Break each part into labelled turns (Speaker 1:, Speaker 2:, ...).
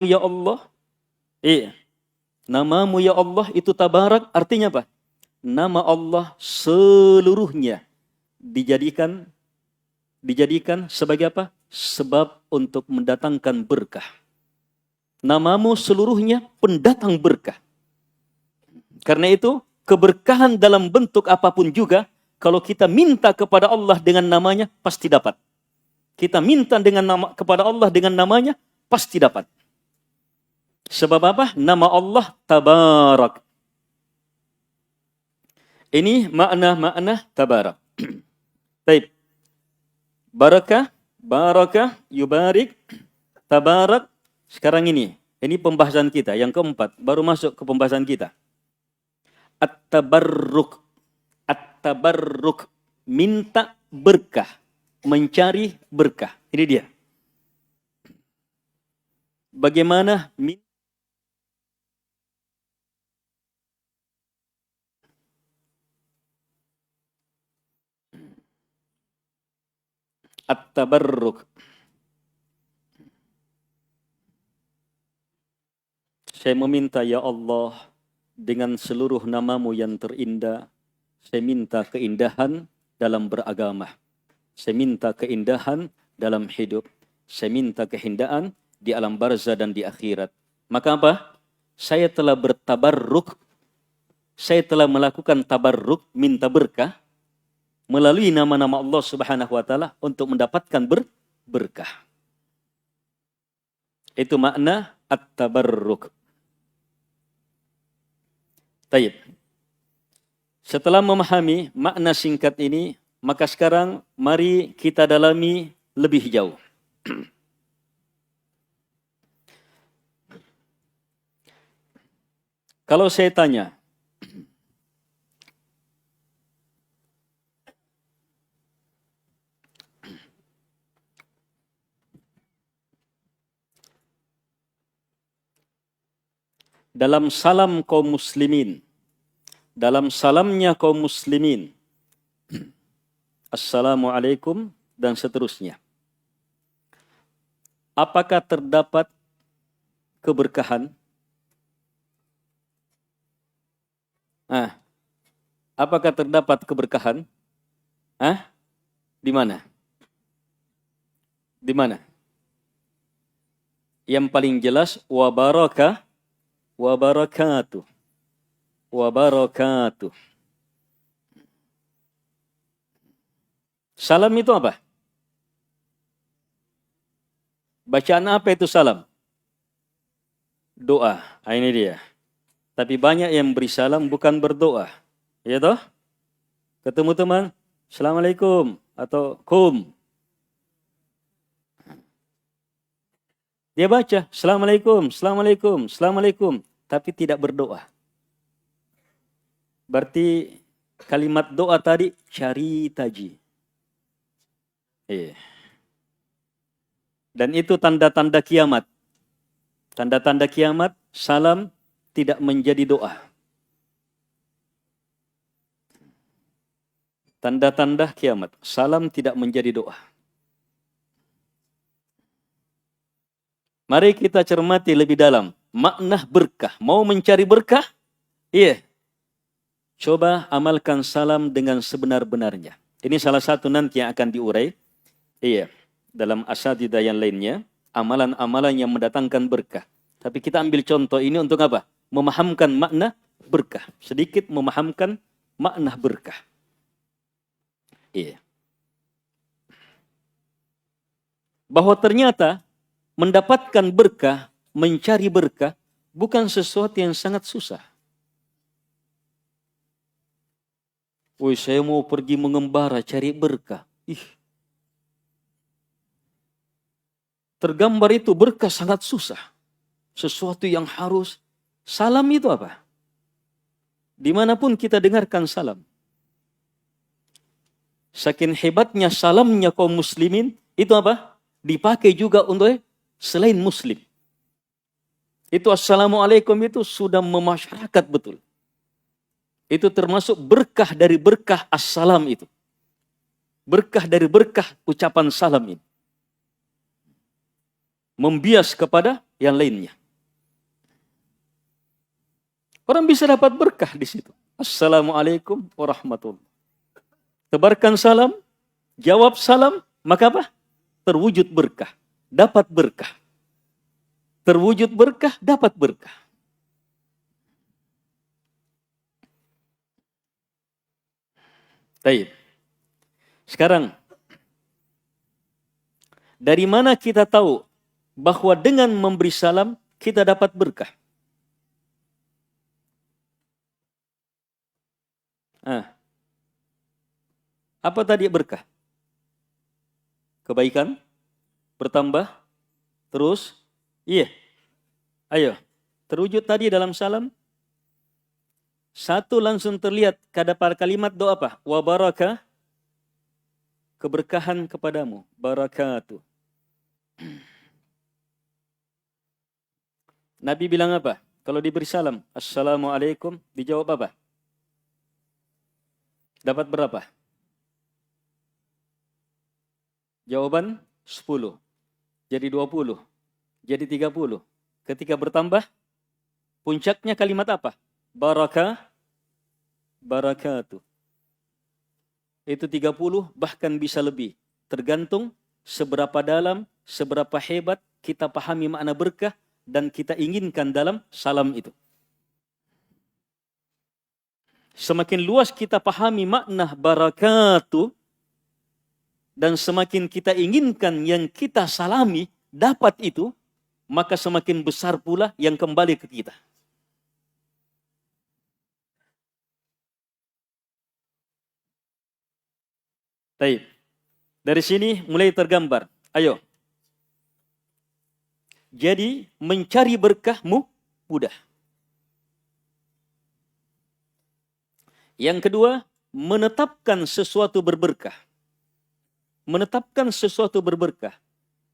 Speaker 1: ya Allah. Iya. Namamu ya Allah itu tabarak artinya apa? Nama Allah seluruhnya dijadikan sebagai apa? Sebab untuk mendatangkan berkah. Namamu seluruhnya pendatang berkah. Karena itu, keberkahan dalam bentuk apapun juga, kalau kita minta kepada Allah dengan namanya, pasti dapat. Kita minta kepada Allah dengan namanya, pasti dapat. Sebab apa? Nama Allah Tabarak. Ini makna Tabarak. Baik. Barakah, yubarik, tabarak. Sekarang ini pembahasan kita yang keempat, baru masuk ke pembahasan kita. At-tabarruk, minta berkah, mencari berkah. Ini dia. Bagaimana at-tabarruk. Saya meminta ya Allah dengan seluruh namamu yang terindah. Saya minta keindahan dalam beragama. Saya minta keindahan dalam hidup. Saya minta keindahan di alam barzah dan di akhirat. Maka apa? Saya telah bertabarruk. Saya telah melakukan tabarruk, minta berkah melalui nama-nama Allah Subhanahu wa taala untuk mendapatkan berkah. Itu makna at-tabarruk. Taib. Setelah memahami makna singkat ini, maka sekarang mari kita dalami lebih jauh. Kalau saya tanya, dalam salam kaum muslimin, dalam salamnya kaum muslimin, Assalamualaikum dan seterusnya, apakah terdapat keberkahan? Apakah terdapat keberkahan? Di mana? Di mana? Yang paling jelas wa barakatuh. Salam itu apa? Bacaan apa itu salam? Doa. Ini dia. Tapi banyak yang beri salam bukan berdoa. Ya toh? Ketemu teman, Assalamualaikum atau kum. Dia baca Assalamualaikum, tapi tidak berdoa. Berarti kalimat doa tadi cari taji. Dan itu tanda-tanda kiamat. Tanda-tanda kiamat, salam tidak menjadi doa. Tanda-tanda kiamat, salam tidak menjadi doa. Mari kita cermati lebih dalam makna berkah. Mau mencari berkah? Iya. Coba amalkan salam dengan sebenar-benarnya. Ini salah satu nanti yang akan diurai. Iya. Dalam asatidah yang lainnya, amalan-amalan yang mendatangkan berkah. Tapi kita ambil contoh ini untuk apa? Memahamkan makna berkah. Sedikit memahamkan makna berkah. Iya. Bahwa ternyata mendapatkan berkah, mencari berkah, bukan sesuatu yang sangat susah. Saya mau pergi mengembara, cari berkah. Tergambar itu berkah sangat susah. Sesuatu yang harus. Salam itu apa? Dimanapun kita dengarkan salam. Saking hebatnya salamnya kaum muslimin, itu apa? Dipakai juga untuk selain muslim. Itu Assalamualaikum itu sudah memasyarakat betul. Itu termasuk berkah dari berkah assalam itu. Berkah dari berkah ucapan salam ini. Membias kepada yang lainnya. Orang bisa dapat berkah di situ. Assalamualaikum warahmatullahi. Tebarkan salam, jawab salam, maka apa? Terwujud berkah, dapat berkah. Terwujud berkah, dapat berkah. Baik. Sekarang, dari mana kita tahu bahwa dengan memberi salam kita dapat berkah? Apa tadi berkah? Kebaikan bertambah, terus, ayo, terwujud tadi dalam salam. Satu langsung terlihat pada kalimat doa apa? Wa baraka, keberkahan kepadamu, barakatuh. Nabi bilang apa? Kalau diberi salam, Assalamualaikum, dijawab apa? Dapat berapa? Jawaban 10. Jadi 20. Jadi 30. Ketika bertambah, puncaknya kalimat apa? Barakatuh. Itu 30 bahkan bisa lebih. Tergantung seberapa dalam, seberapa hebat kita pahami makna berkah dan kita inginkan dalam salam itu. Semakin luas kita pahami makna barakatuh dan semakin kita inginkan yang kita salami dapat itu, maka semakin besar pula yang kembali ke kita. Baik. Dari sini mulai tergambar. Ayo. Jadi mencari berkahmu mudah. Yang kedua, menetapkan sesuatu berberkah. Menetapkan sesuatu berberkah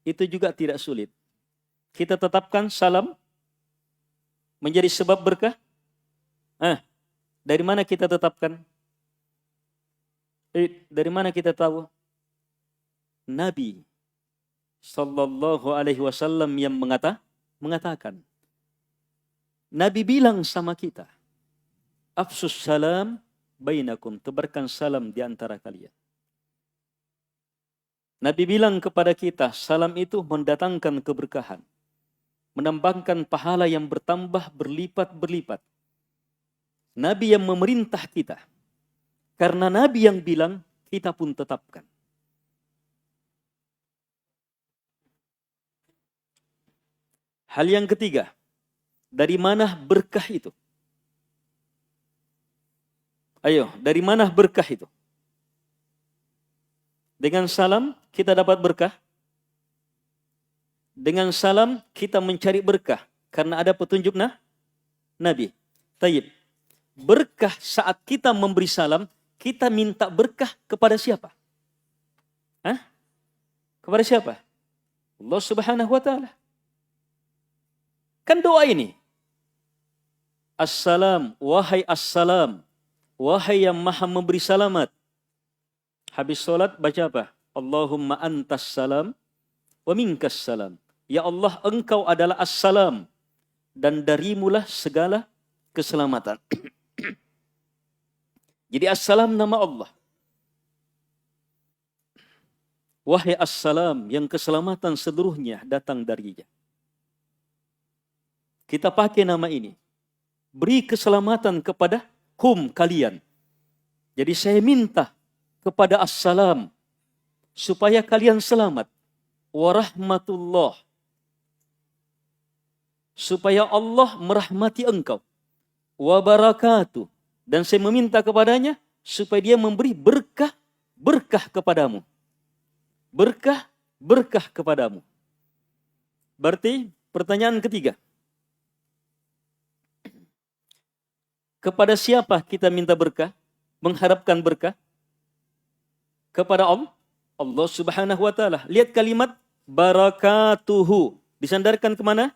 Speaker 1: itu juga tidak sulit. Kita tetapkan salam menjadi sebab berkah. Dari mana kita tetapkan? Dari mana kita tahu? Nabi Sallallahu Alaihi Wasallam yang mengatakan. Nabi bilang sama kita, afsus salam bainakum, tebarkan salam di antara kalian. Nabi bilang kepada kita, salam itu mendatangkan keberkahan, menambahkan pahala yang bertambah berlipat-berlipat. Nabi yang memerintah kita. Karena Nabi yang bilang, kita pun tetapkan. Hal yang ketiga, dari mana berkah itu? Ayo, dari mana berkah itu? Dengan salam kita dapat berkah. Dengan salam kita mencari berkah. Karena ada petunjuk Nabi. Tayyib. Berkah saat kita memberi salam, kita minta berkah kepada siapa? Kepada siapa? Allah Subhanahu wa Ta'ala. Kan doa ini. Assalam, wahai yang maha memberi salamat. Habis sholat baca apa? Allahumma antas salam wa minkas salam. Ya Allah, engkau adalah assalam dan darimulah segala keselamatan. Jadi assalam nama Allah. Wahai assalam, yang keselamatan seluruhnya datang darinya. Kita pakai nama ini. Beri keselamatan kepada kalian. Jadi saya minta kepada assalam supaya kalian selamat. Warahmatullah. Supaya Allah merahmati engkau. Wabarakatuh. Dan saya meminta kepadanya supaya dia memberi berkah kepadamu. Berkah kepadamu. Berarti pertanyaan ketiga. Kepada siapa kita minta berkah? Mengharapkan berkah? Kepada Allah Subhanahu wa Ta'ala. Lihat kalimat barakatuhu. Disandarkan kemana?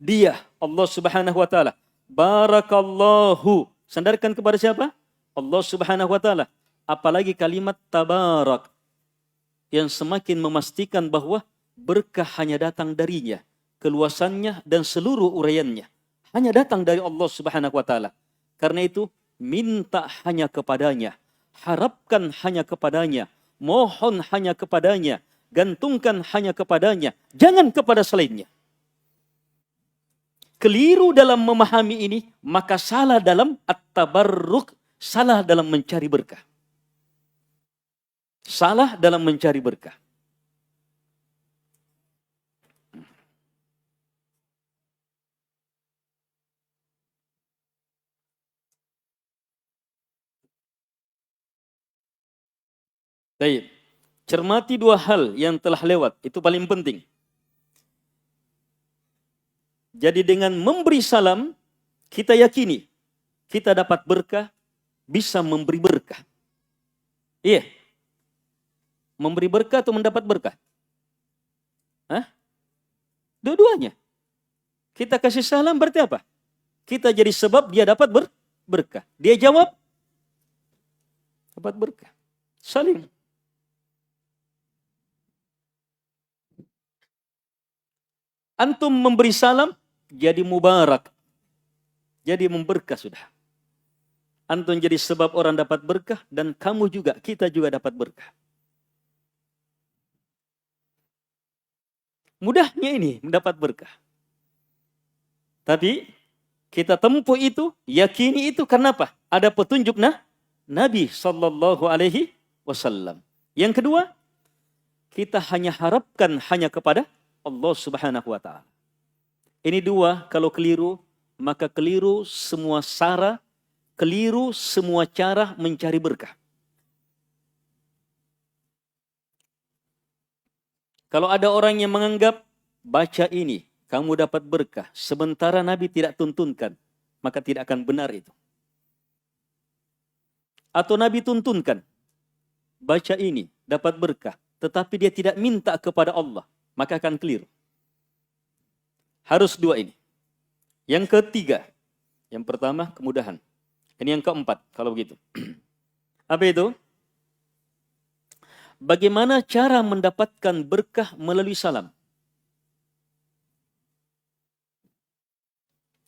Speaker 1: Dia. Allah Subhanahu wa Ta'ala. Barakallahu. Sandarkan kepada siapa? Allah Subhanahu wa Ta'ala. Apalagi kalimat tabarak. Yang semakin memastikan bahwa berkah hanya datang darinya, keluasannya dan seluruh uraiannya hanya datang dari Allah Subhanahu wa taala. Karena itu, minta hanya kepadanya, harapkan hanya kepadanya, mohon hanya kepadanya, gantungkan hanya kepadanya, jangan kepada selainnya. Keliru dalam memahami ini, maka salah dalam at-tabarruk, salah dalam mencari berkah. Salah dalam mencari berkah. Baik. Cermati dua hal yang telah lewat, itu paling penting. Jadi dengan memberi salam, kita yakini kita dapat berkah, bisa memberi berkah. Iya. Memberi berkah atau mendapat berkah? Hah? Dua-duanya. Kita kasih salam berarti apa? Kita jadi sebab dia dapat berkah. Dia jawab, dapat berkah. Saling. Antum memberi salam, jadi mubarak. Jadi memberkah sudah. Antum jadi sebab orang dapat berkah, dan kamu juga, kita juga dapat berkah. Mudahnya ini mendapat berkah. Tapi kita tempuh itu, yakini itu karena apa? Ada petunjuk Nabi Sallallahu Alaihi Wasallam. Yang kedua, kita hanya harapkan hanya kepada Allah Subhanahu Wa Taala. Ini dua, kalau keliru, maka keliru semua cara, keliru semua cara mencari berkah. Kalau ada orang yang menganggap baca ini, kamu dapat berkah, sementara Nabi tidak tuntunkan, maka tidak akan benar itu. Atau Nabi tuntunkan, baca ini, dapat berkah, tetapi dia tidak minta kepada Allah, maka akan keliru. Harus dua ini. Yang ketiga, yang pertama kemudahan. Ini yang keempat, kalau begitu. Apa itu? Bagaimana cara mendapatkan berkah melalui salam?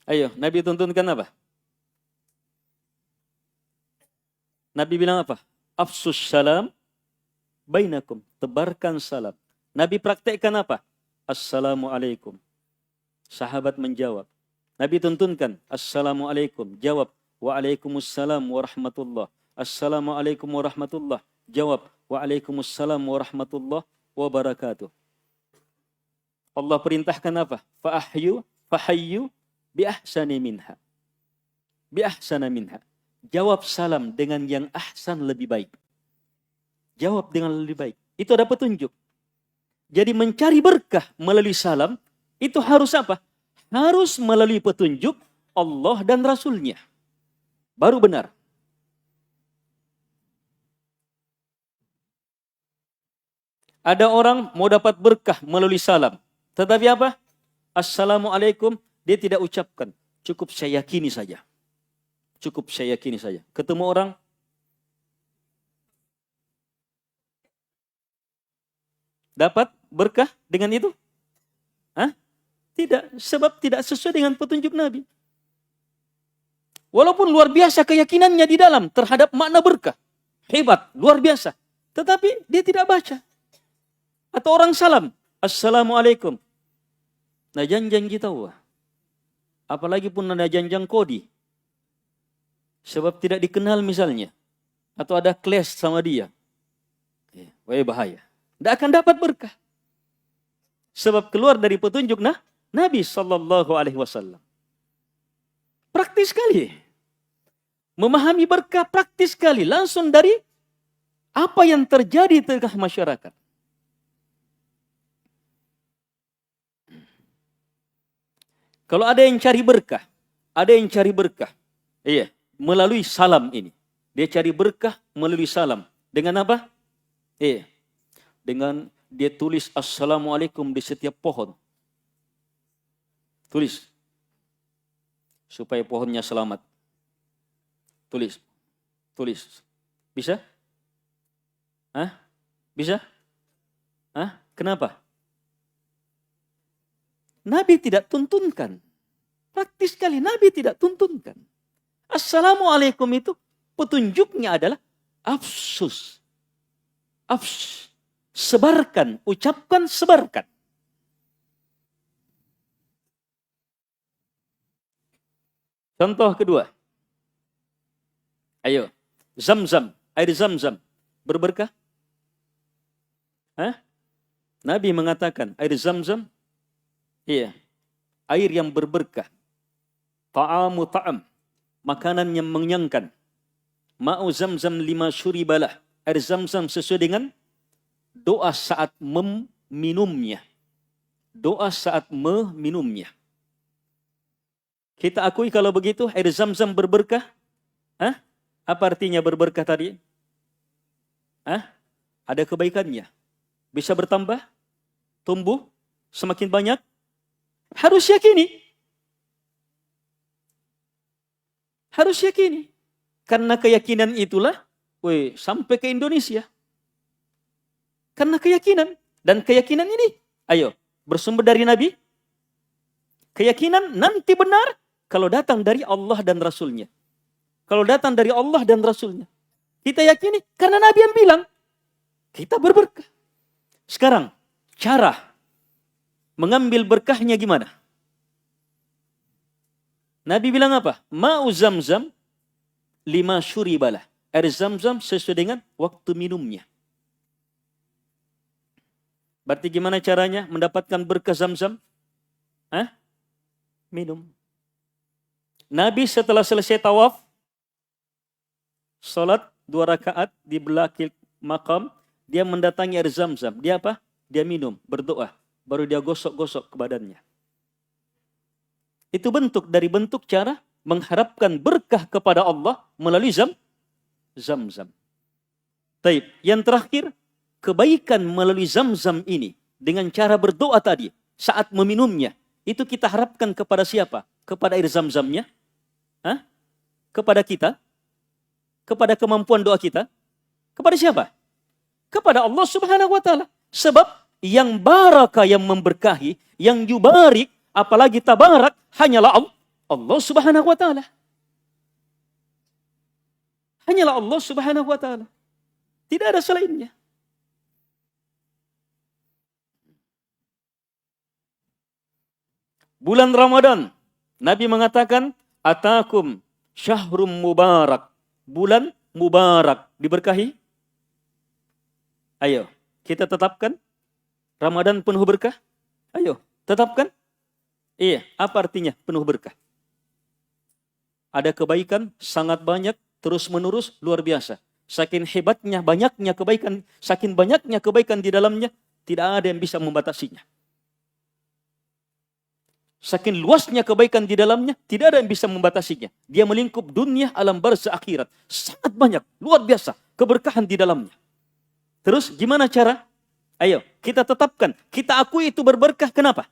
Speaker 1: Ayo, Nabi tuntunkan apa? Nabi bilang apa? Afsus salam bainakum. Tebarkan salam. Nabi praktekkan apa? Assalamualaikum. Sahabat menjawab. Nabi tuntunkan. Assalamualaikum. Jawab. Waalaikumsalam warahmatullah. Assalamualaikum warahmatullah. Jawab. Waalaikumsalam warahmatullah wabarakatuh. Allah perintahkan apa? Fahayyu biahsani minha. Biahsana minha. Jawab salam dengan yang ahsan lebih baik. Jawab dengan lebih baik. Itu ada petunjuk. Jadi mencari berkah melalui salam, itu harus apa? Harus melalui petunjuk Allah dan Rasulnya. Baru benar. Ada orang mau dapat berkah melalui salam. Tetapi apa? Assalamualaikum, dia tidak ucapkan. Cukup saya yakini saja. Cukup saya yakini saja. Ketemu orang, dapat berkah dengan itu? Hah? Tidak, sebab tidak sesuai dengan petunjuk Nabi. Walaupun luar biasa keyakinannya di dalam terhadap makna berkah. Hebat, luar biasa. Tetapi dia tidak baca. Atau orang salam, Assalamualaikum. Nah janjang kita wah. Apalagi pun ada janjang kodi. Sebab tidak dikenal misalnya. Atau ada clash sama dia. Wah bahaya. Tidak akan dapat berkah. Sebab keluar dari petunjuk Nabi Sallallahu Alaihi Wasallam. Praktis sekali. Memahami berkah praktis sekali. Langsung dari apa yang terjadi di tengah masyarakat. Kalau ada yang cari berkah, iya, melalui salam ini. Dia cari berkah melalui salam. Dengan apa? Iya, dengan dia tulis Assalamualaikum di setiap pohon. Tulis. Supaya pohonnya selamat. Tulis. Bisa? Hah? Bisa? Hah? Kenapa? Nabi tidak tuntunkan. Praktis sekali, Nabi tidak tuntunkan. Assalamualaikum itu petunjuknya adalah afsus. Sebarkan, ucapkan, sebarkan. Contoh kedua. Ayo, Zam-zam, air Zam-zam berberkah? Nabi mengatakan air Zam-zam, iya, air yang berberkah. Ta'amu ta'am, makanan yang mengenyangkan. Ma'u Zam-zam lima syuribalah, air Zam-zam sesuai dengan doa saat meminumnya. Doa saat meminumnya. Kita akui kalau begitu air Zam-zam berberkah? Apa artinya berberkah tadi? Ada kebaikannya. Bisa bertambah, tumbuh, semakin banyak. Harus yakini. Harus yakini. Karena keyakinan itulah, sampai ke Indonesia. Karena keyakinan. Dan keyakinan ini, ayo, bersumber dari Nabi. Keyakinan nanti benar kalau datang dari Allah dan Rasulnya. Kalau datang dari Allah dan Rasulnya. Kita yakini karena Nabi yang bilang. Kita berberkah. Sekarang, cara mengambil berkahnya gimana? Nabi bilang apa? Ma'u Zam-zam lima syuribalah. Air Zam-zam sesuai dengan waktu minumnya. Berarti gimana caranya mendapatkan berkah Zam-zam? Minum. Nabi setelah selesai tawaf, salat 2 rakaat di belakang makam, dia mendatangi air Zam-zam. Dia apa? Dia minum, berdoa. Baru dia gosok-gosok ke badannya. Itu bentuk dari bentuk cara mengharapkan berkah kepada Allah melalui Zam-zam. Taib. Yang terakhir, kebaikan melalui Zam-zam ini dengan cara berdoa tadi saat meminumnya. Itu kita harapkan kepada siapa? Kepada air Zam-zamnya? Kepada kita? Kepada kemampuan doa kita? Kepada siapa? Kepada Allah Subhanahu wa Ta'ala. Sebab yang barakah, yang memberkahi, yang yubarik, apalagi tabarak, hanyalah Allah Subhanahu wa Ta'ala. Hanyalah Allah Subhanahu wa Ta'ala. Tidak ada selainnya. Bulan Ramadan, Nabi mengatakan, atakum syahrum mubarak. Bulan mubarak, diberkahi. Ayo, kita tetapkan Ramadan penuh berkah. Ayo, tetapkan. Iya, apa artinya penuh berkah? Ada kebaikan sangat banyak, terus menerus, luar biasa. Saking hebatnya, banyaknya kebaikan, saking banyaknya kebaikan di dalamnya, tidak ada yang bisa membatasinya. Saking luasnya kebaikan di dalamnya, tidak ada yang bisa membatasinya. Dia melingkup dunia, alam barzah, akhirat. Sangat banyak, luar biasa, keberkahan di dalamnya. Terus gimana cara? Ayo, kita tetapkan. Kita akui itu berberkah. Kenapa?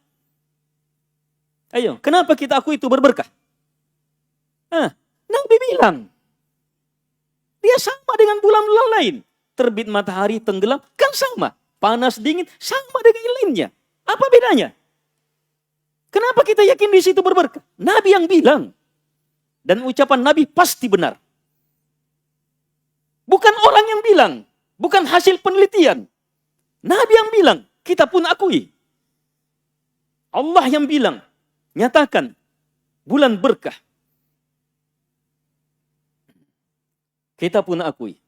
Speaker 1: Ayo, kenapa kita akui itu berberkah? Nabi bilang. Dia sama dengan bulan-bulan lain. Terbit matahari, tenggelam, kan sama. Panas, dingin, sama dengan yang lainnya. Apa bedanya? Kenapa kita yakin di situ berberkah? Nabi yang bilang. Dan ucapan Nabi pasti benar. Bukan orang yang bilang. Bukan hasil penelitian. Nabi yang bilang, kita pun akui. Allah yang bilang, nyatakan, bulan berkah. Kita pun akui.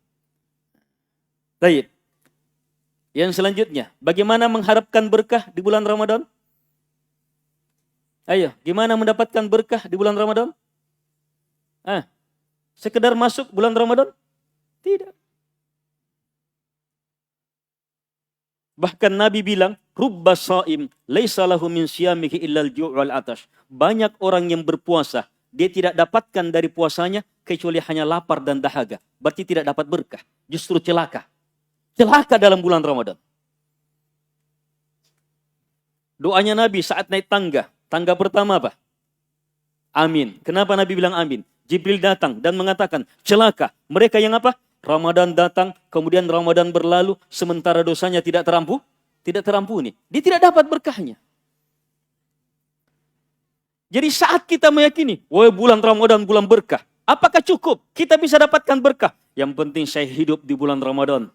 Speaker 1: Baik. Yang selanjutnya, bagaimana mengharapkan berkah di bulan Ramadan? Ayo, gimana mendapatkan berkah di bulan Ramadan? Sekedar masuk bulan Ramadan? Tidak. Bahkan Nabi bilang, rubba sha'im laisa lahu min siyamihi illal ju' wal atash. Banyak orang yang berpuasa, dia tidak dapatkan dari puasanya kecuali hanya lapar dan dahaga. Berarti tidak dapat berkah, justru celaka. Celaka dalam bulan Ramadan. Doanya Nabi saat naik tangga. Tangga pertama apa? Amin. Kenapa Nabi bilang amin? Jibril datang dan mengatakan, celaka. Mereka yang apa? Ramadan datang, kemudian Ramadan berlalu, sementara dosanya tidak terampuni. Dia tidak dapat berkahnya. Jadi saat kita meyakini, wah bulan Ramadan bulan berkah, apakah cukup kita bisa dapatkan berkah? Yang penting saya hidup di bulan Ramadan.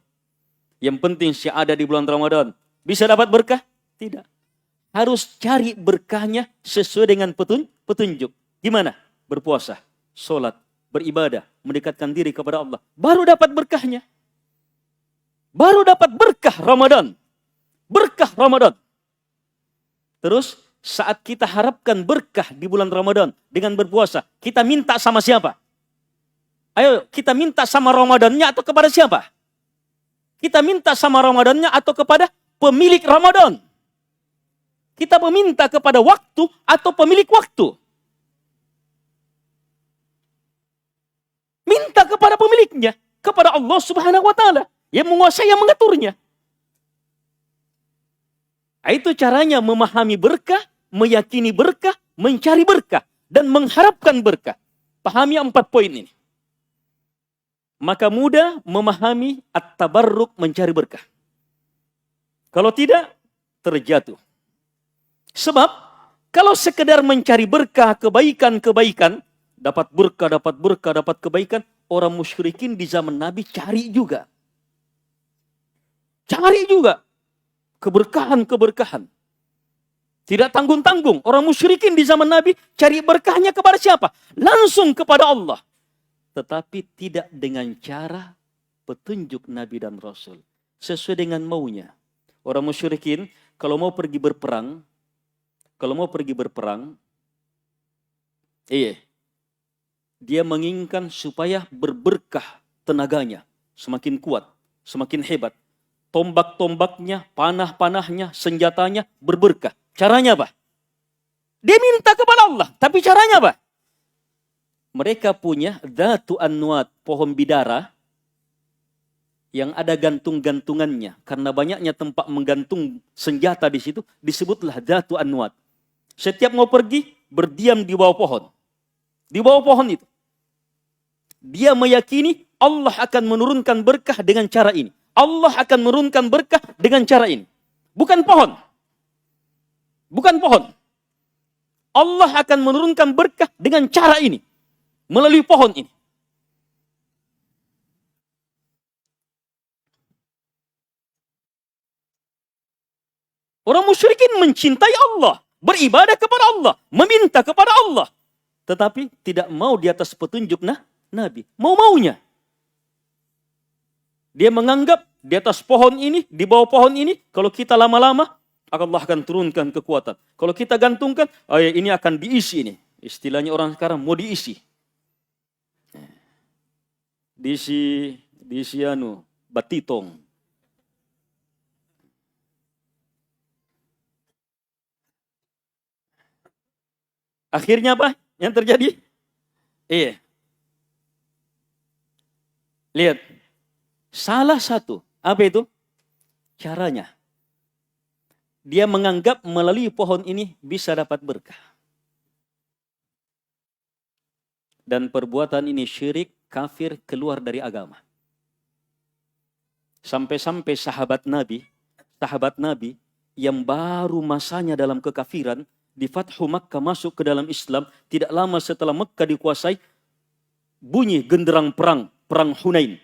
Speaker 1: Yang penting saya ada di bulan Ramadan. Bisa dapat berkah? Tidak. Harus cari berkahnya sesuai dengan petunjuk. Gimana? Berpuasa, sholat, beribadah, mendekatkan diri kepada Allah. Baru dapat berkahnya. Baru dapat berkah Ramadan. Berkah Ramadan. Terus saat kita harapkan berkah di bulan Ramadan dengan berpuasa, kita minta sama siapa? Ayo, kita minta sama Ramadannya atau kepada siapa? Kita minta sama Ramadannya atau kepada pemilik Ramadan? Kita meminta kepada waktu atau pemilik waktu? Minta kepada pemiliknya, kepada Allah Subhanahu wa taala yang menguasai, yang mengaturnya. Itu caranya memahami berkah, meyakini berkah, mencari berkah, dan mengharapkan berkah. Pahami 4 poin ini. Maka mudah memahami at-tabarruk, mencari berkah. Kalau tidak, terjatuh. Sebab, kalau sekedar mencari berkah, kebaikan, dapat berkah, dapat kebaikan, orang musyrikin di zaman Nabi cari juga. Cari juga. Keberkahan. Tidak tanggung-tanggung. Orang musyrikin di zaman Nabi cari berkahnya kepada siapa? Langsung kepada Allah. Tetapi tidak dengan cara petunjuk Nabi dan Rasul. Sesuai dengan maunya. Orang musyrikin kalau mau pergi berperang, dia menginginkan supaya berberkah tenaganya. Semakin kuat, semakin hebat. Tombak-tombaknya, panah-panahnya, senjatanya berberkah. Caranya apa? Dia minta kepada Allah. Tapi caranya apa? Mereka punya dhatu anwat, pohon bidara, yang ada gantung-gantungannya. Karena banyaknya tempat menggantung senjata di situ, disebutlah dhatu anwat. Setiap mau pergi, berdiam di bawah pohon. Di bawah pohon itu. Dia meyakini Allah akan menurunkan berkah dengan cara ini. Allah akan menurunkan berkah dengan cara ini. Bukan pohon. Bukan pohon. Allah akan menurunkan berkah dengan cara ini. Melalui pohon ini. Orang musyrikin mencintai Allah. Beribadah kepada Allah. Meminta kepada Allah. Tetapi tidak mau di atas petunjuk Nabi. Mau-maunya. Dia menganggap di atas pohon ini, di bawah pohon ini, kalau kita lama-lama, Allah akan turunkan kekuatan. Kalau kita gantungkan, ini akan diisi ini. Istilahnya orang sekarang mau diisi. Diisi batitong. Akhirnya apa yang terjadi? Lihat. Salah satu, apa itu? Caranya. Dia menganggap melalui pohon ini bisa dapat berkah. Dan perbuatan ini syirik, kafir, keluar dari agama. Sampai-sampai sahabat Nabi yang baru masanya dalam kekafiran, di Fathu Makkah masuk ke dalam Islam, tidak lama setelah Makkah dikuasai, bunyi genderang perang Hunain.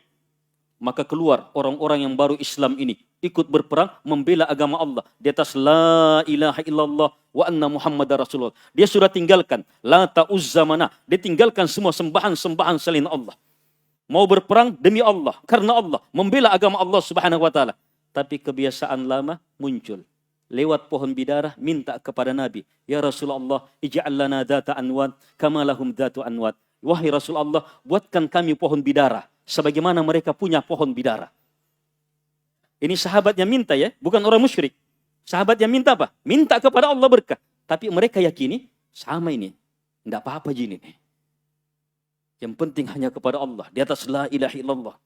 Speaker 1: Maka keluar orang-orang yang baru Islam ini, ikut berperang, membela agama Allah. Di atas la ilaha illallah wa anna Muhammadar Rasulullah. Dia sudah tinggalkan Lata Uzza Manah. Dia tinggalkan semua sembahan-sembahan selain Allah. Mau berperang demi Allah, karena Allah, membela agama Allah Subhanahu wa taala. Tapi kebiasaan lama muncul. Lewat pohon bidara minta kepada Nabi, ya Rasulullah, ij'al lana dhata anwat kama lahum dhatu anwat. Wahai Rasulullah, buatkan kami pohon bidara sebagaimana mereka punya pohon bidara. Ini sahabat yang minta ya, bukan orang musyrik. Sahabat yang minta apa? Minta kepada Allah berkah. Tapi mereka yakini, sama ini. Tidak apa-apa jin ini. Yang penting hanya kepada Allah. Di atas la ilaha illallah.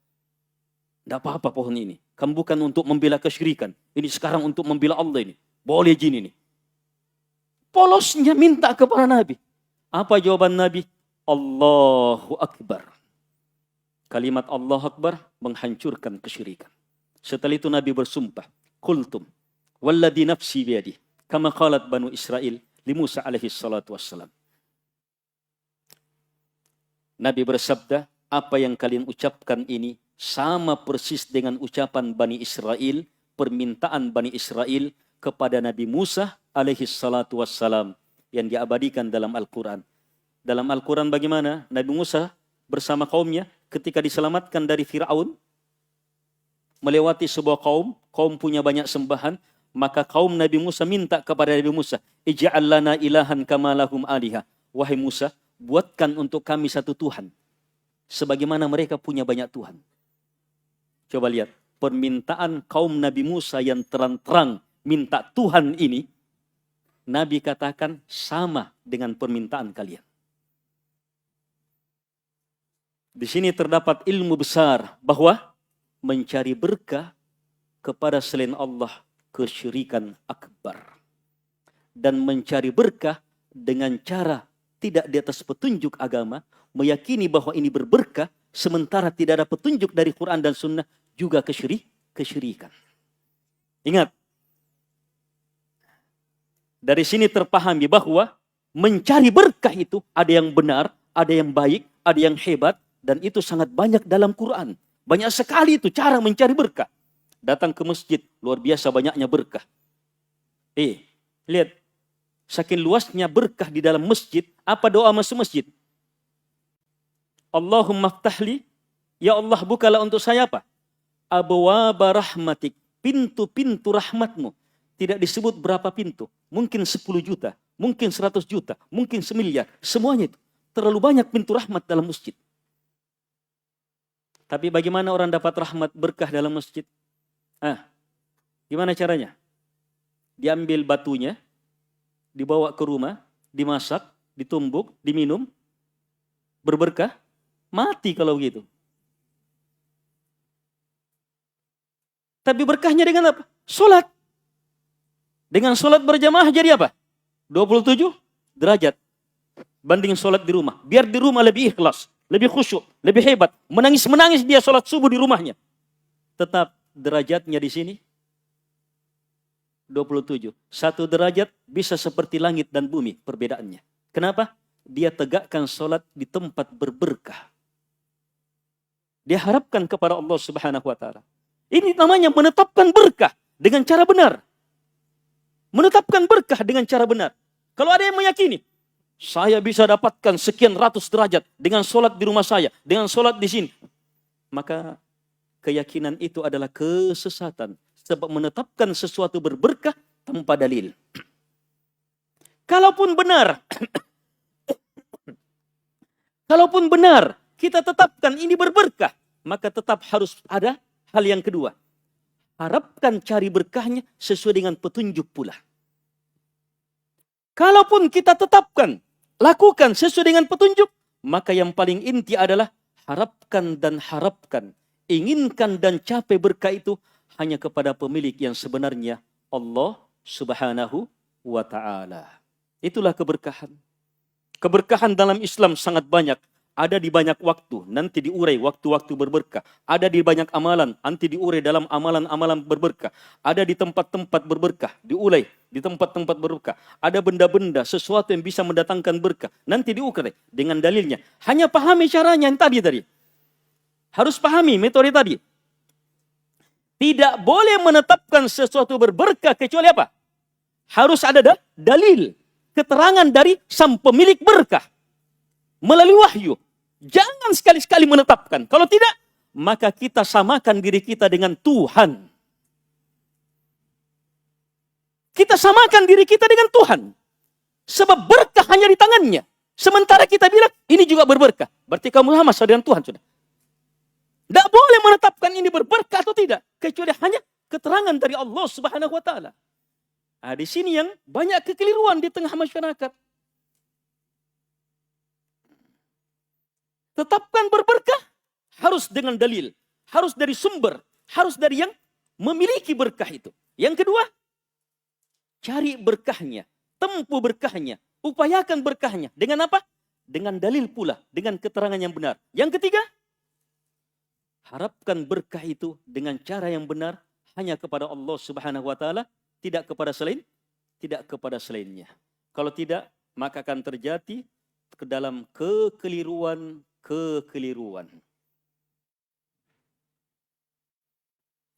Speaker 1: Tidak apa-apa pohon ini. Kamu bukan untuk membela kesyirikan. Ini sekarang untuk membela Allah ini. Boleh jin ini. Polosnya minta kepada Nabi. Apa jawaban Nabi? Allahu Akbar. Kalimat Allah Akbar menghancurkan kesyirikan. Setelah itu Nabi bersumpah. Qultum walladhi nafsi biyadih. Kama qalat Banu Israel. li Musa alaihi salatu wassalam. Nabi bersabda, apa yang kalian ucapkan ini sama persis dengan ucapan Bani Israel, permintaan Bani Israel kepada Nabi Musa alaihi salatu wassalam yang diabadikan dalam Al-Quran. Dalam Al-Quran bagaimana? Nabi Musa bersama kaumnya ketika diselamatkan dari Fir'aun, melewati sebuah kaum punya banyak sembahan, maka kaum Nabi Musa minta kepada Nabi Musa, ij'al lana ilahan kama lahum aliha. Wahai Musa, buatkan untuk kami satu Tuhan, sebagaimana mereka punya banyak Tuhan. Coba lihat, permintaan kaum Nabi Musa yang terang-terang minta Tuhan ini, Nabi katakan sama dengan permintaan kalian. Di sini terdapat ilmu besar bahwa mencari berkah kepada selain Allah kesyirikan akbar. Dan mencari berkah dengan cara tidak di atas petunjuk agama, meyakini bahwa ini berberkah, sementara tidak ada petunjuk dari Quran dan Sunnah, juga kesyirikan. Ingat, dari sini terpahami bahwa mencari berkah itu ada yang benar, ada yang baik, ada yang hebat, dan itu sangat banyak dalam Quran. Banyak sekali itu cara mencari berkah. Datang ke masjid, luar biasa banyaknya berkah. Lihat, saking luasnya berkah di dalam masjid, apa doa masuk masjid? Allahumma ftahli, ya Allah bukalah untuk saya apa? Abwaba rahmatik, pintu-pintu rahmatmu. Tidak disebut berapa pintu, mungkin 10 juta, mungkin 100 juta, mungkin 1 miliar, semuanya itu. Terlalu banyak pintu rahmat dalam masjid. Tapi bagaimana orang dapat rahmat berkah dalam masjid? Gimana caranya? Diambil batunya, dibawa ke rumah, dimasak, ditumbuk, diminum, berberkah, mati kalau begitu. Tapi berkahnya dengan apa? Sholat. Dengan sholat berjamaah jadi apa? 27 derajat. Banding sholat di rumah. Biar di rumah lebih ikhlas, lebih khusyuk, lebih hebat. Menangis-menangis dia sholat subuh di rumahnya. Tetap derajatnya di sini 27. 1 derajat bisa seperti langit dan bumi perbedaannya. Kenapa? Dia tegakkan sholat di tempat berberkah. Dia harapkan kepada Allah Subhanahu wa ta'ala. Ini namanya menetapkan berkah dengan cara benar. Menetapkan berkah dengan cara benar. Kalau ada yang meyakini, saya bisa dapatkan sekian ratus derajat dengan sholat di rumah saya, dengan sholat di sini, maka keyakinan itu adalah kesesatan. Sebab menetapkan sesuatu berberkah tanpa dalil. Kalaupun benar, kalaupun benar kita tetapkan ini berberkah, maka tetap harus ada hal yang kedua. Harapkan cari berkahnya sesuai dengan petunjuk pula. Kalaupun kita tetapkan, lakukan sesuai dengan petunjuk, maka yang paling inti adalah harapkan dan harapkan. Inginkan dan capai berkah itu hanya kepada pemilik yang sebenarnya, Allah Subhanahu wa ta'ala. Itulah keberkahan. Keberkahan dalam Islam sangat banyak. Ada di banyak waktu, nanti diurai waktu-waktu berberkah. Ada di banyak amalan, nanti diurai dalam amalan-amalan berberkah. Ada di tempat-tempat berberkah, diurai di tempat-tempat berberkah. Ada benda-benda, sesuatu yang bisa mendatangkan berkah. Nanti diurai dengan dalilnya. Hanya pahami caranya yang tadi. Harus pahami metode tadi. Tidak boleh menetapkan sesuatu berberkah kecuali apa? Harus ada dalil, keterangan dari sang pemilik berkah. Melalui wahyu. Jangan sekali-sekali menetapkan. Kalau tidak, maka kita samakan diri kita dengan Tuhan. Kita samakan diri kita dengan Tuhan. Sebab berkah hanya di tangannya. Sementara kita bilang, ini juga berberkah. Berarti kamu sama dengan Tuhan sudah. Tidak boleh menetapkan ini berberkah atau tidak. Kecuali hanya keterangan dari Allah Subhanahu wa ta'ala. Di sini yang banyak kekeliruan di tengah masyarakat. Tetapkan berberkah harus dengan dalil, harus dari sumber, harus dari yang memiliki berkah itu. Yang kedua, cari berkahnya, tempuh berkahnya, upayakan berkahnya. Dengan apa? Dengan dalil pula, dengan keterangan yang benar. Yang ketiga, harapkan berkah itu dengan cara yang benar hanya kepada Allah Subhanahu wa ta'ala, tidak kepada selainnya. Kalau tidak, maka akan terjadi ke dalam kekeliruan.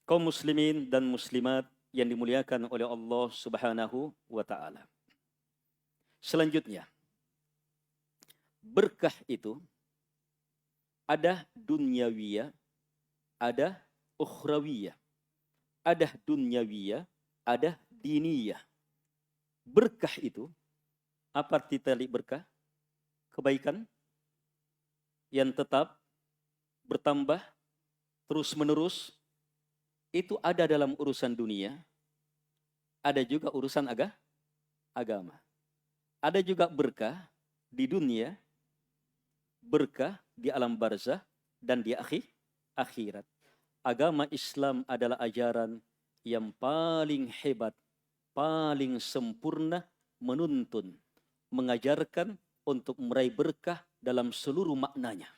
Speaker 1: Kaum muslimin dan muslimat yang dimuliakan oleh Allah Subhanahu wa taala. Selanjutnya, berkah itu ada dunyawiyah, ada ukhrawiyah. Ada dunyawiyah, ada diniyah. Berkah itu, apa arti tali berkah? Kebaikan yang tetap bertambah terus menerus. Itu ada dalam urusan dunia, ada juga urusan agama. Ada juga berkah di dunia, berkah di alam barzah dan di akhirat. Agama Islam adalah ajaran yang paling hebat, paling sempurna menuntun, mengajarkan untuk meraih berkah dalam seluruh maknanya.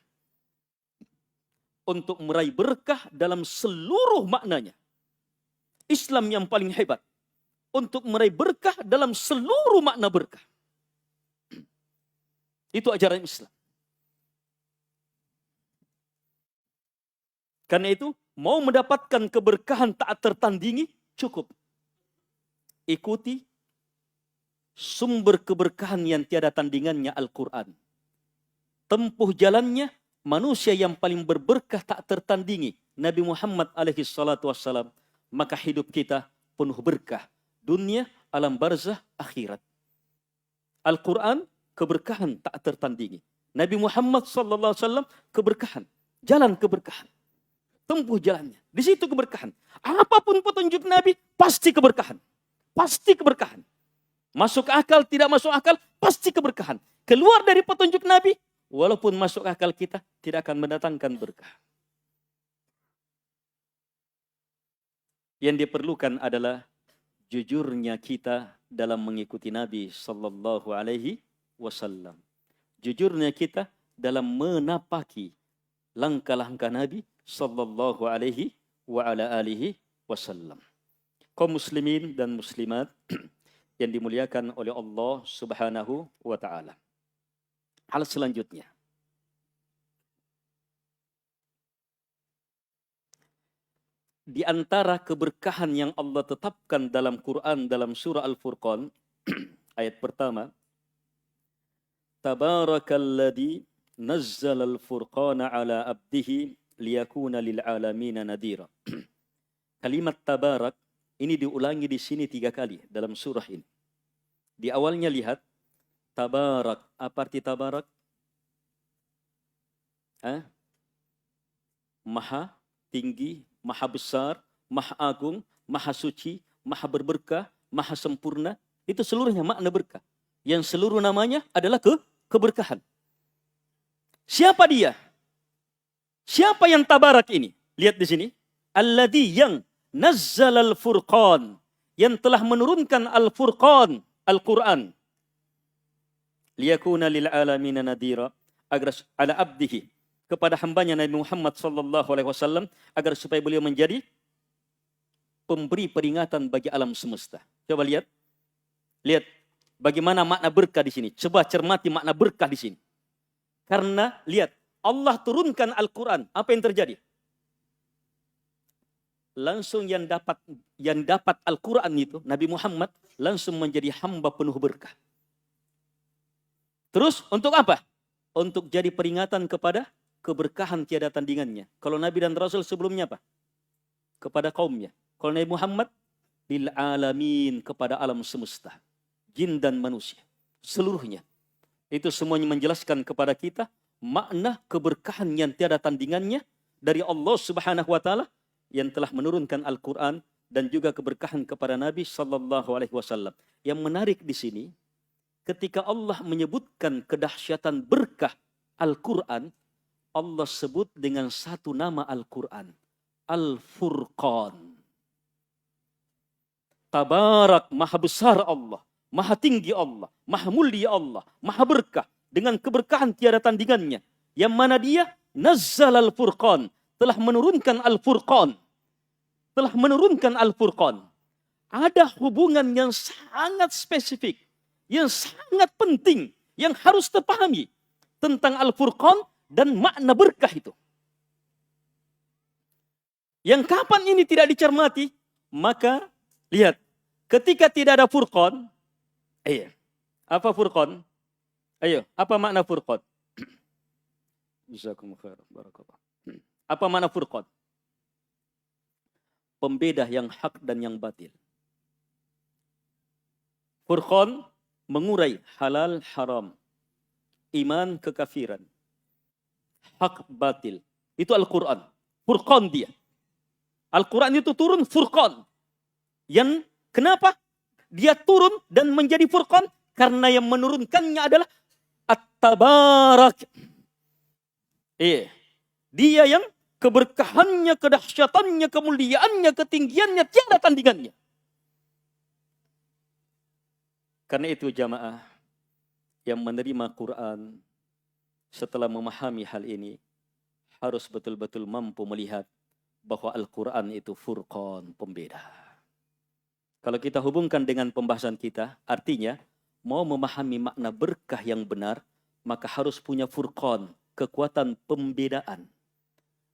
Speaker 1: Untuk meraih berkah dalam seluruh maknanya. Islam yang paling hebat. Untuk meraih berkah dalam seluruh makna berkah. Itu ajaran Islam. Karena itu, mau mendapatkan keberkahan tak tertandingi, cukup ikuti sumber keberkahan yang tiada tandingannya, Al-Quran. Tempuh jalannya manusia yang paling berberkah tak tertandingi, Nabi Muhammad alaihi salatu wassalam. Maka hidup kita penuh berkah. Dunia, alam barzah, akhirat. Al-Quran, keberkahan tak tertandingi. Nabi Muhammad sallallahu alaihi wasallam, keberkahan. Jalan keberkahan. Tempuh jalannya. Di situ keberkahan. Apapun petunjuk Nabi, pasti keberkahan. Pasti keberkahan. Masuk akal, tidak masuk akal, pasti keberkahan. Keluar dari petunjuk Nabi, walaupun masuk akal kita, tidak akan mendatangkan berkah. Yang diperlukan adalah jujurnya kita dalam mengikuti Nabi sallallahu alaihi wasallam. Jujurnya kita dalam menapaki langkah-langkah Nabi sallallahu alaihi wa ala alihi wasallam. Kaum muslimin dan muslimat yang dimuliakan oleh Allah Subhanahu wa taala. Hal selanjutnya, di antara keberkahan yang Allah tetapkan dalam Quran, dalam surah Al-Furqan, ayat pertama, Tabarakalladzi nazzala al-furqana ala abdihi liyakuna lil alamina nadira. Kalimat tabarak ini diulangi di sini 3 kali dalam surah ini. Di awalnya lihat, tabarak. Apa arti tabarak? Maha tinggi, maha besar, maha agung, maha suci, maha berberkah, maha sempurna. Itu seluruhnya makna berkah. Yang seluruh namanya adalah keberkahan. Siapa dia? Siapa yang tabarak ini? Lihat di sini. Alladzi yang nazzal al-furqan. Yang telah menurunkan al-furqan, Al-Quran. Liyakuna lil alamina nadira. Agar ala abdihi. Kepada hambanya Nabi Muhammad sallallahu alaihi wasallam. Agar supaya beliau menjadi pemberi peringatan bagi alam semesta. Coba lihat. Lihat bagaimana makna berkah di sini. Coba cermati makna berkah di sini. Karena lihat, Allah turunkan Al-Quran. Apa yang terjadi? Langsung yang dapat Al-Quran itu, Nabi Muhammad langsung menjadi hamba penuh berkah. Terus untuk apa? Untuk jadi peringatan kepada keberkahan tiada tandingannya. Kalau Nabi dan Rasul sebelumnya apa? Kepada kaumnya. Kalau Nabi Muhammad, lil alamin, kepada alam semesta. Jin dan manusia. Seluruhnya. Itu semuanya menjelaskan kepada kita makna keberkahan yang tiada tandingannya dari Allah Subhanahu wa taala yang telah menurunkan Al-Qur'an dan juga keberkahan kepada Nabi sallallahu alaihi wasallam. Yang menarik di sini ketika Allah menyebutkan kedahsyatan berkah Al-Qur'an, Allah sebut dengan satu nama Al-Qur'an, Al-Furqan. Tabarak, maha besar Allah, maha tinggi Allah, maha mulia Allah, maha berkah dengan keberkahan tiada tandingannya. Yang mana dia nazzal al-furqan, telah menurunkan al-furqan. Telah menurunkan al-furqan. Ada hubungan yang sangat spesifik yang sangat penting, yang harus terpahami tentang Al-Furqan dan makna berkah itu. Yang kapan ini tidak dicermati, maka lihat, ketika tidak ada Furqan, apa Furqan? Ayo, apa makna Furqan? Apa makna Furqan? Pembeda yang hak dan yang batil. Furqan mengurai halal haram, iman kekafiran, hak batil. Itu Al-Quran. Furqan dia. Al-Quran itu turun Furqan. Yang kenapa dia turun dan menjadi Furqan? Karena yang menurunkannya adalah At-Tabarak. Dia yang keberkahannya, kedahsyatannya, kemuliaannya, ketinggiannya tiada tandingannya. Karena itu jamaah yang menerima Quran setelah memahami hal ini harus betul-betul mampu melihat bahwa Al-Quran itu Furqan, pembeda. Kalau kita hubungkan dengan pembahasan kita, artinya mau memahami makna berkah yang benar, maka harus punya Furqan, kekuatan pembedaan.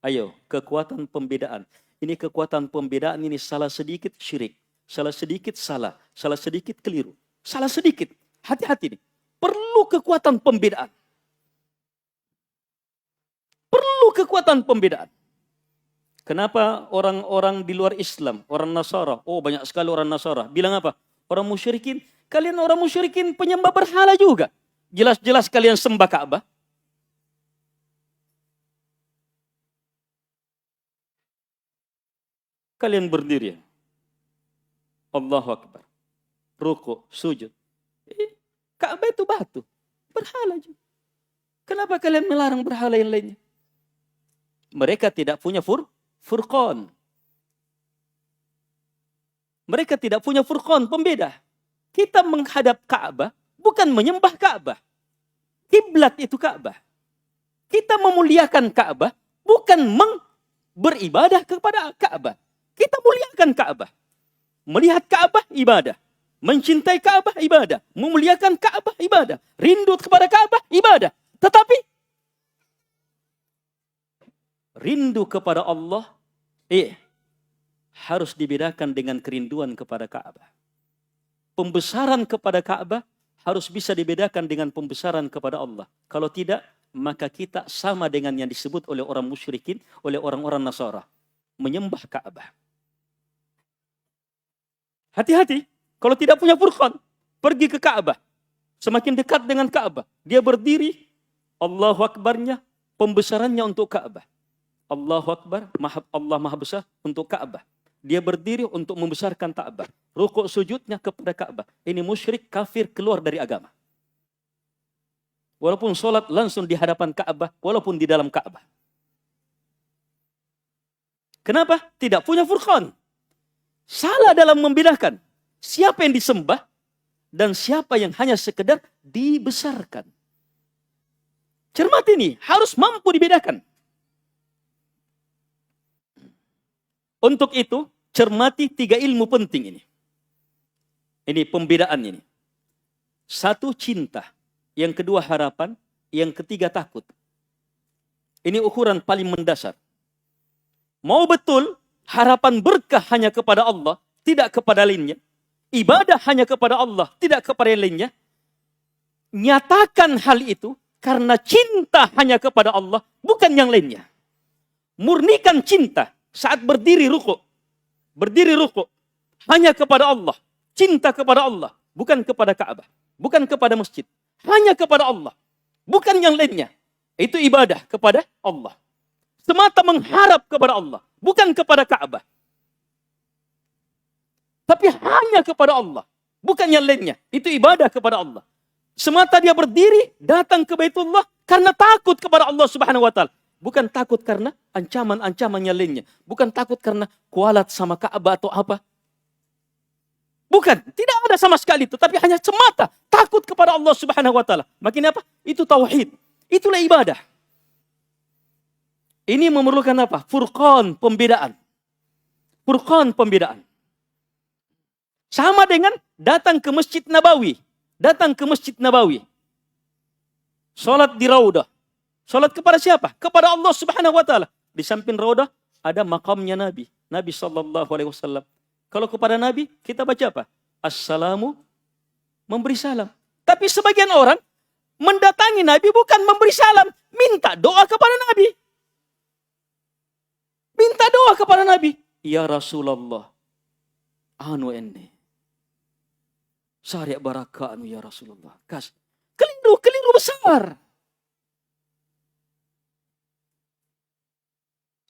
Speaker 1: Ayo, kekuatan pembedaan. Ini kekuatan pembedaan ini salah sedikit syirik, salah sedikit salah, salah sedikit keliru, salah sedikit. Hati-hati nih, perlu kekuatan pembedaan. Perlu kekuatan pembedaan. Kenapa orang-orang di luar Islam, orang Nasara, banyak sekali orang Nasara, bilang apa? Orang musyrikin, kalian orang musyrikin penyembah berhala juga. Jelas-jelas kalian sembah Ka'bah. Kalian berdiri. Allahu Akbar. Ruku, sujud. Ka'bah itu batu. Berhala juga. Kenapa kalian melarang berhala yang lainnya? Mereka tidak punya Furqan. Mereka tidak punya Furqan, pembeda. Kita menghadap Ka'bah bukan menyembah Ka'bah. Kiblat itu Ka'bah. Kita memuliakan Ka'bah bukan beribadah kepada Ka'bah. Kita muliakan Ka'bah. Melihat Ka'bah ibadah. Mencintai Ka'bah ibadah. Memuliakan Ka'bah ibadah. Rindu kepada Ka'bah ibadah. Tetapi rindu kepada Allah harus dibedakan dengan kerinduan kepada Ka'bah. Pembesaran kepada Ka'bah harus bisa dibedakan dengan pembesaran kepada Allah. Kalau tidak, maka kita sama dengan yang disebut oleh orang musyrikin, oleh orang-orang Nasara. Menyembah Ka'bah. Hati-hati, kalau tidak punya Furqan, pergi ke Ka'bah. Semakin dekat dengan Ka'bah, dia berdiri, Allahu Akbarnya, pembesarannya untuk Ka'bah. Allahu Akbar, Allah Maha Besar untuk Ka'bah. Dia berdiri untuk membesarkan Ka'bah. Rukuk sujudnya kepada Ka'bah. Ini musyrik kafir keluar dari agama. Walaupun sholat langsung di hadapan Ka'bah, walaupun di dalam Ka'bah. Kenapa? Tidak punya Furqan. Salah dalam membedakan siapa yang disembah dan siapa yang hanya sekedar dibesarkan. Cermat ini harus mampu dibedakan. Untuk itu, cermati 3 ilmu penting ini. Ini pembedaan ini. 1, cinta. Yang kedua, harapan. Yang ketiga, takut. Ini ukuran paling mendasar. Mau betul, harapan berkah hanya kepada Allah, tidak kepada lainnya. Ibadah hanya kepada Allah, tidak kepada yang lainnya. Nyatakan hal itu karena cinta hanya kepada Allah, bukan yang lainnya. Murnikan cinta. Saat berdiri ruku hanya kepada Allah, cinta kepada Allah, bukan kepada Ka'bah, bukan kepada masjid, hanya kepada Allah, bukan yang lainnya. Itu ibadah kepada Allah. Semata mengharap kepada Allah, bukan kepada Ka'bah. Tapi hanya kepada Allah, bukan yang lainnya. Itu ibadah kepada Allah. Semata dia berdiri, datang ke Baitullah karena takut kepada Allah Subhanahu wa Ta'ala. Bukan takut karena ancaman-ancaman yang lainnya. Bukan takut karena kualat sama Ka'bah atau apa. Bukan, tidak ada sama sekali itu. Tapi hanya semata takut kepada Allah Subhanahu wa Ta'ala. Makin apa? Itu tauhid. Itulah ibadah. Ini memerlukan apa? Furqan, pembedaan. Furqan, pembedaan. Sama dengan datang ke Masjid Nabawi. datang ke Masjid Nabawi, sholat di Raudah. Sholat kepada siapa? Kepada Allah Subhanahu wa taala. Di samping Raudah ada makamnya Nabi, Nabi sallallahu alaihi wasallam. Kalau kepada Nabi kita baca apa? Assalamu, memberi salam. Tapi sebagian orang mendatangi Nabi bukan memberi salam, minta doa kepada Nabi. Minta doa kepada Nabi. Ya Rasulullah, anu enne. Syariat barakah anu ya Rasulullah. Keliru besar.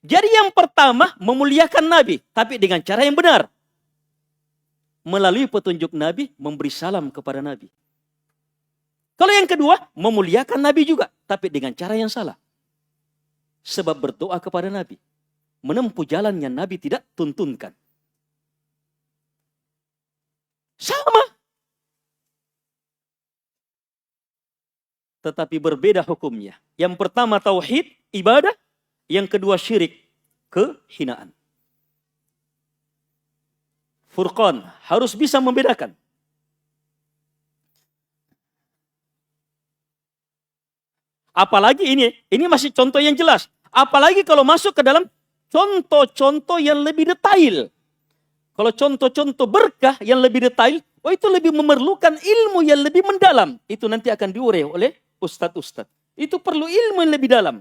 Speaker 1: Jadi yang pertama memuliakan Nabi, tapi dengan cara yang benar. Melalui petunjuk Nabi, memberi salam kepada Nabi. Kalau yang kedua, memuliakan Nabi juga, tapi dengan cara yang salah. Sebab berdoa kepada Nabi. Menempuh jalan yang Nabi tidak tuntunkan. Sama. Tetapi berbeda hukumnya. Yang pertama tauhid, ibadah. Yang kedua syirik, kehinaan. Furqan, harus bisa membedakan. Apalagi ini masih contoh yang jelas. Apalagi kalau masuk ke dalam contoh-contoh yang lebih detail. Kalau contoh-contoh berkah yang lebih detail, itu lebih memerlukan ilmu yang lebih mendalam. Itu nanti akan diurai oleh ustadz-ustadz. Itu perlu ilmu yang lebih dalam.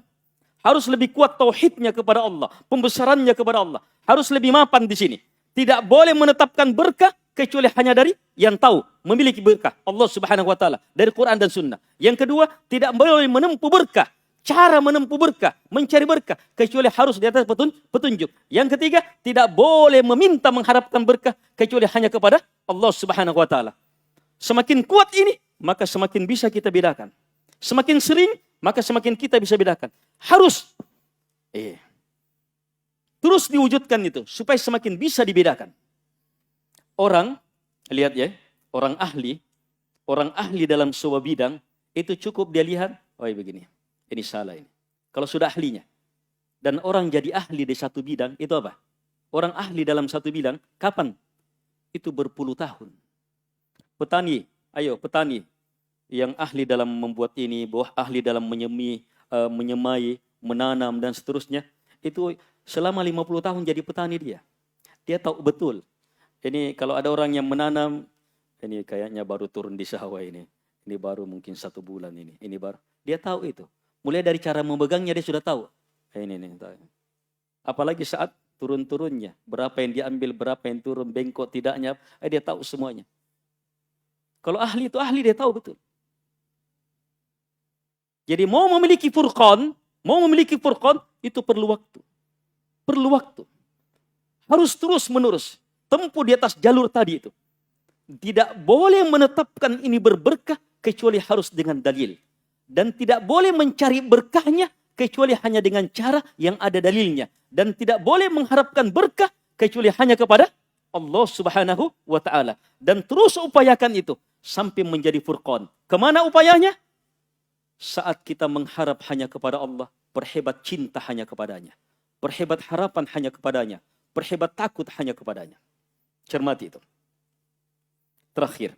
Speaker 1: Harus lebih kuat tauhidnya kepada Allah, pembesarannya kepada Allah. Harus lebih mapan di sini. Tidak boleh menetapkan berkah kecuali hanya dari yang tahu, memiliki berkah. Allah Subhanahu wa taala dari Quran dan Sunnah. Yang kedua, tidak boleh menempuh berkah. Cara menempuh berkah, mencari berkah kecuali harus di atas petunjuk. Yang ketiga, tidak boleh meminta mengharapkan berkah kecuali hanya kepada Allah Subhanahu wa taala. Semakin kuat ini, maka semakin bisa kita bedakan. Semakin sering, maka semakin kita bisa bedakan. Harus terus diwujudkan itu supaya semakin bisa dibedakan. Orang, lihat ya, orang ahli dalam sebuah bidang itu cukup dia lihat, oh begini, ini salah ini. Kalau sudah ahlinya dan orang jadi ahli di satu bidang itu apa? Orang ahli dalam satu bidang kapan? Itu berpuluh tahun. Petani yang ahli dalam membuat ini, ahli dalam menyemai, menanam dan seterusnya, itu selama 50 tahun jadi petani dia. Dia tahu betul. Ini kalau ada orang yang menanam, ini kayaknya baru turun di sawah ini. Ini baru mungkin 1 bulan ini. Ini baru. Dia tahu itu. Mulai dari cara memegangnya dia sudah tahu. Ini. Apalagi saat turun-turunnya. Berapa yang diambil, berapa yang turun, bengkok tidaknya. Dia tahu semuanya. Kalau ahli itu ahli, dia tahu betul. Jadi mau memiliki furqan itu perlu waktu. Perlu waktu. Harus terus menerus. Tempuh di atas jalur tadi itu. Tidak boleh menetapkan ini berberkah kecuali harus dengan dalil. Dan tidak boleh mencari berkahnya kecuali hanya dengan cara yang ada dalilnya. Dan tidak boleh mengharapkan berkah kecuali hanya kepada Allah Subhanahu wa ta'ala. Dan terus upayakan itu sampai menjadi furqan. Kemana upayanya? Saat kita mengharap hanya kepada Allah, perhebat cinta hanya kepadanya. Perhebat harapan hanya kepadanya. Perhebat takut hanya kepadanya. Cermati itu. Terakhir.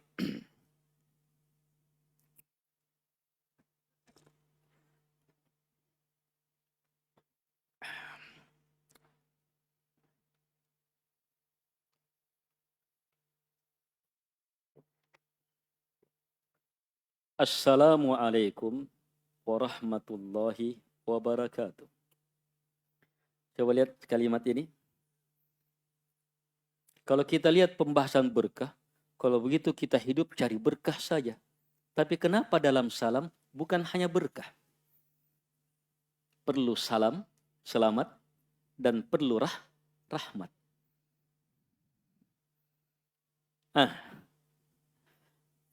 Speaker 1: Assalamualaikum warahmatullahi wabarakatuh. Coba lihat kalimat ini. Kalau kita lihat pembahasan berkah, kalau begitu kita hidup cari berkah saja. Tapi kenapa dalam salam bukan hanya berkah? Perlu salam, selamat, dan perlu rahmat.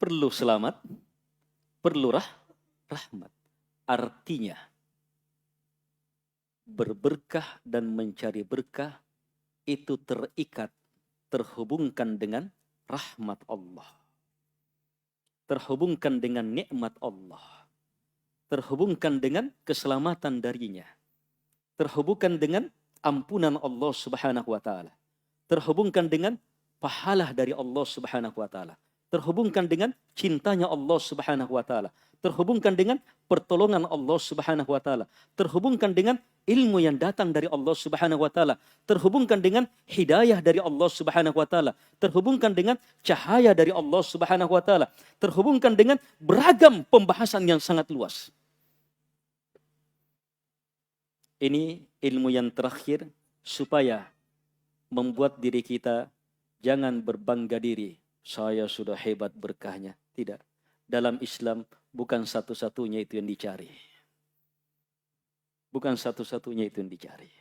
Speaker 1: Perlu selamat, perlu rahmat. Artinya, berberkah dan mencari berkah itu terikat, terhubungkan dengan rahmat Allah. Terhubungkan dengan nikmat Allah. Terhubungkan dengan keselamatan darinya. Terhubungkan dengan ampunan Allah Subhanahu wa ta'ala. Terhubungkan dengan pahala dari Allah Subhanahu wa ta'ala. terhubungkan dengan cintanya Allah Subhanahu wa taala, terhubungkan dengan pertolongan Allah Subhanahu wa taala, terhubungkan dengan ilmu yang datang dari Allah Subhanahu wa taala, terhubungkan dengan hidayah dari Allah Subhanahu wa taala, terhubungkan dengan cahaya dari Allah Subhanahu wa taala, terhubungkan dengan beragam pembahasan yang sangat luas. Ini ilmu yang terakhir supaya membuat diri kita jangan berbangga diri. Saya sudah hebat berkahnya. Tidak. Dalam Islam bukan satu-satunya itu yang dicari. Bukan satu-satunya itu yang dicari.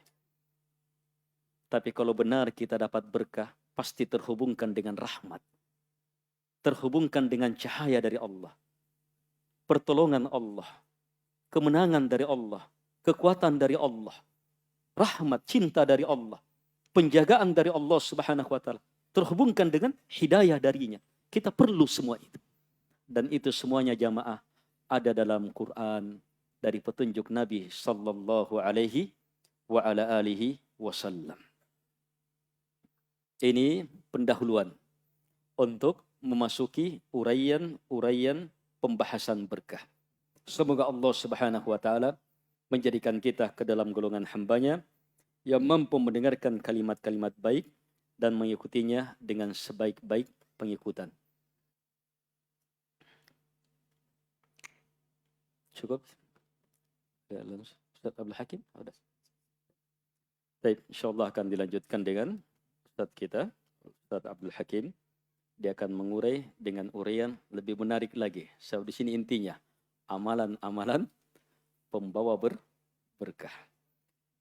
Speaker 1: Tapi kalau benar kita dapat berkah, pasti terhubungkan dengan rahmat. Terhubungkan dengan cahaya dari Allah. Pertolongan Allah. Kemenangan dari Allah. Kekuatan dari Allah. Rahmat, cinta dari Allah. Penjagaan dari Allah Subhanahu wa taala. Terhubungkan dengan hidayah darinya. Kita perlu semua itu. Dan itu semuanya jamaah ada dalam Quran dari petunjuk Nabi sallallahu alaihi wa ala alihi wasallam. Ini pendahuluan untuk memasuki uraian pembahasan berkah. Semoga Allah Subhanahu wa taala menjadikan kita ke dalam golongan hambanya yang mampu mendengarkan kalimat-kalimat baik dan mengikutinya dengan sebaik-baik pengikutan. Cukup? Ya, Ustaz Abdul Hakim? Baik, insyaAllah akan dilanjutkan dengan Ustaz kita, Ustaz Abdul Hakim. Dia akan mengurai dengan uraian lebih menarik lagi. So, di sini intinya, amalan-amalan pembawa berkah.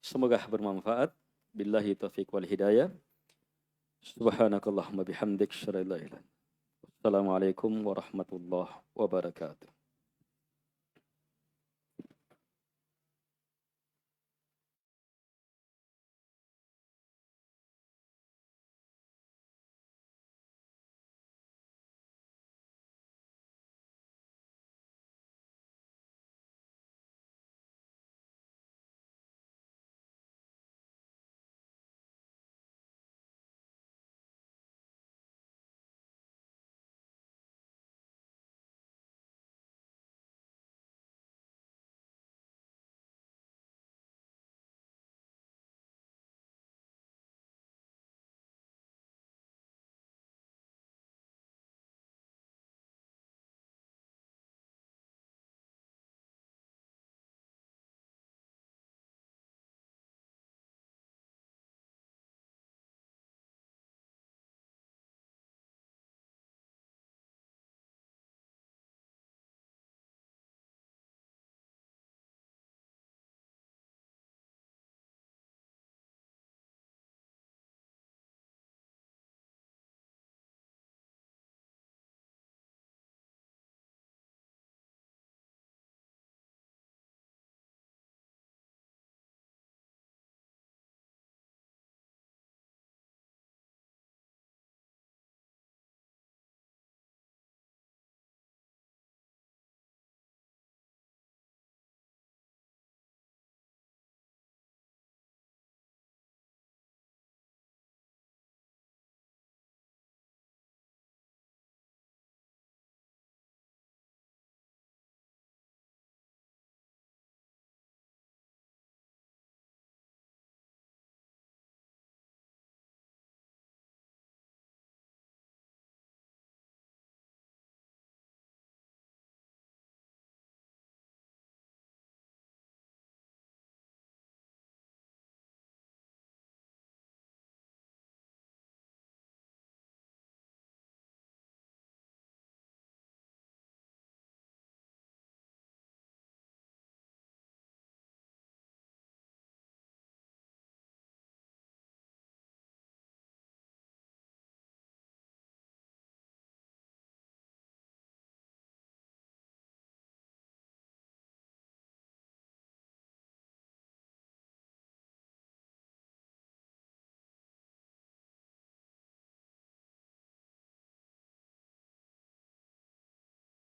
Speaker 1: Semoga bermanfaat. Billahi taufiq wal hidayah. Subhanakallahumma bihamdik. Assalamualaikum warahmatullahi wabarakatuh.